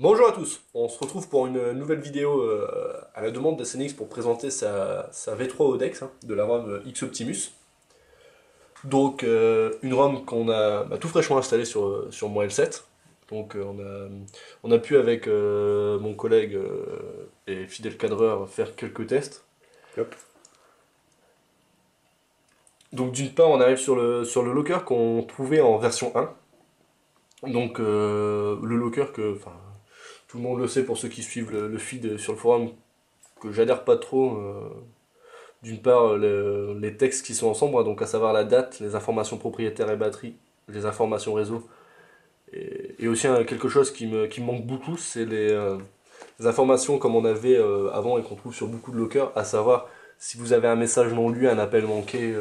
Bonjour à tous, on se retrouve pour une nouvelle vidéo à la demande d'SNX pour présenter sa V3 Odex de la ROM X-Optimus. Donc une ROM qu'on a tout fraîchement installée sur mon L7. Donc on a pu avec mon collègue et fidèle cadreur faire quelques tests. Hop. Donc d'une part on arrive sur le locker qu'on trouvait en version 1. Donc le locker que tout le monde le sait pour ceux qui suivent le feed sur le forum, que j'adhère pas trop. D'une part, les textes qui sont ensemble, donc à savoir la date, les informations propriétaires et batterie, les informations réseau, et aussi quelque chose qui me manque beaucoup, c'est les informations comme on avait avant et qu'on trouve sur beaucoup de lockers, à savoir si vous avez un message non lu, un appel manqué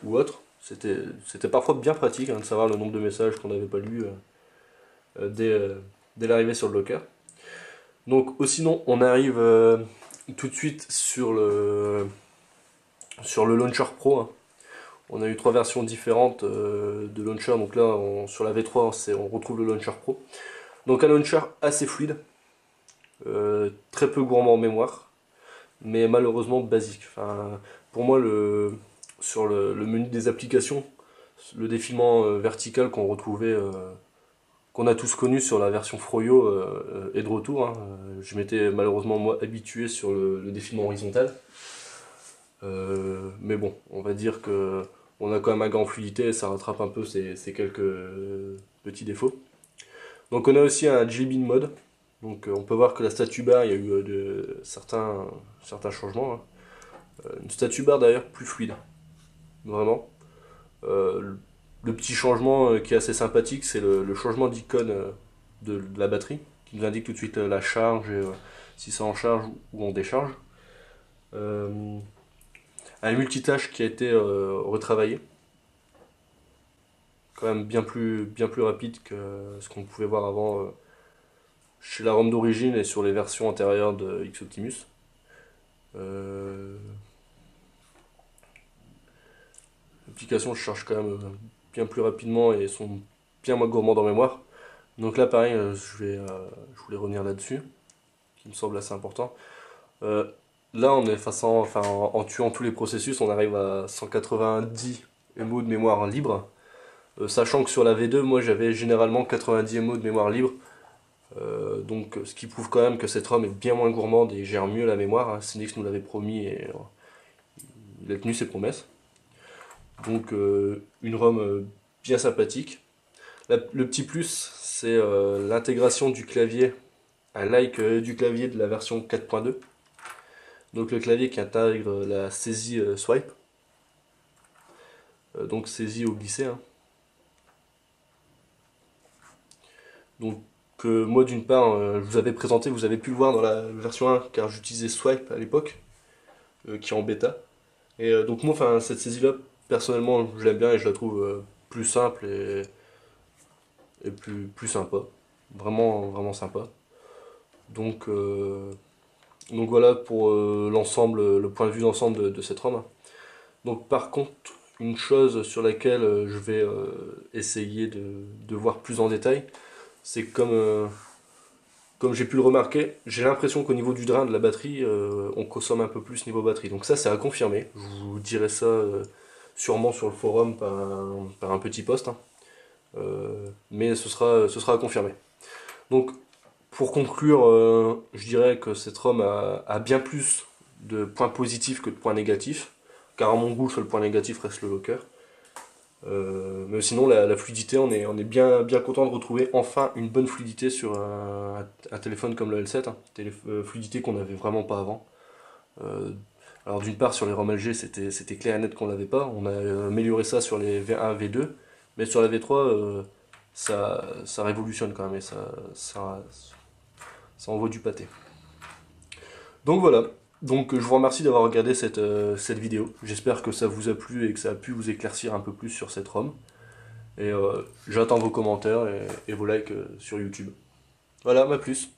ou autre. C'était parfois bien pratique de savoir le nombre de messages qu'on n'avait pas lus dès l'arrivée sur le locker. Donc, sinon, on arrive tout de suite sur le Launcher Pro. On a eu trois versions différentes de Launcher. Donc là, sur la V3, on retrouve le Launcher Pro. Donc un launcher assez fluide, très peu gourmand en mémoire, mais malheureusement basique. Enfin, pour moi, sur le menu des applications, le défilement vertical qu'on retrouvait, qu'on a tous connu sur la version Froyo, est de retour. Je m'étais malheureusement moi habitué sur le défilement horizontal. Mais bon, on va dire que on a quand même un gain en fluidité et ça rattrape un peu ces quelques petits défauts. Donc on a aussi un Jelly Bean mode. Donc on peut voir que la statue bar, il y a eu certains changements. Une statue bar d'ailleurs plus fluide, vraiment. Le petit changement qui est assez sympathique, c'est le changement d'icône de la batterie, qui nous indique tout de suite la charge et si c'est en charge ou en décharge. Un multitâche qui a été retravaillé, quand même bien plus rapide que ce qu'on pouvait voir avant chez la ROM d'origine et sur les versions antérieures de X-Optimus. L'application charge quand même bien plus rapidement et sont bien moins gourmands en mémoire. Donc là pareil, je voulais revenir là-dessus, qui me semble assez important. Là on est en tuant tous les processus, on arrive à 190 MO de mémoire libre. Sachant que sur la V2, moi j'avais généralement 90 MO de mémoire libre. Donc ce qui prouve quand même que cette ROM est bien moins gourmande et gère mieux la mémoire. Cynix nous l'avait promis et il a tenu ses promesses. Donc une ROM bien sympathique. Le petit plus, c'est l'intégration du clavier, un like du clavier de la version 4.2. Donc le clavier qui intègre la saisie swipe. Donc saisie au glisser. Donc moi d'une part, je vous avais présenté, vous avez pu le voir dans la version 1, car j'utilisais Swipe à l'époque, qui est en bêta. Et donc moi, cette saisie-là, personnellement, je l'aime bien et je la trouve plus simple et plus sympa. Vraiment, vraiment sympa. Donc, donc voilà pour l'ensemble, le point de vue d'ensemble de cette ROM. Donc par contre, une chose sur laquelle je vais essayer de voir plus en détail, c'est comme j'ai pu le remarquer, j'ai l'impression qu'au niveau du drain de la batterie, on consomme un peu plus niveau batterie. Donc ça, c'est à confirmer. Je vous dirai ça sûrement sur le forum par un petit post. Mais ce sera à confirmer. Donc, pour conclure, je dirais que cette ROM a bien plus de points positifs que de points négatifs. Car à mon goût, le point négatif reste le locker. Mais sinon, la fluidité, on est bien content de retrouver enfin une bonne fluidité sur un téléphone comme le L7. Fluidité qu'on n'avait vraiment pas avant. Euh, alors d'une part, sur les ROM LG, c'était clair et net qu'on l'avait pas. On a amélioré ça sur les V1, V2. Mais sur la V3, ça révolutionne quand même et ça envoie du pâté. Donc voilà. Donc je vous remercie d'avoir regardé cette vidéo. J'espère que ça vous a plu et que ça a pu vous éclaircir un peu plus sur cette ROM. Et j'attends vos commentaires et vos likes sur YouTube. Voilà, à plus.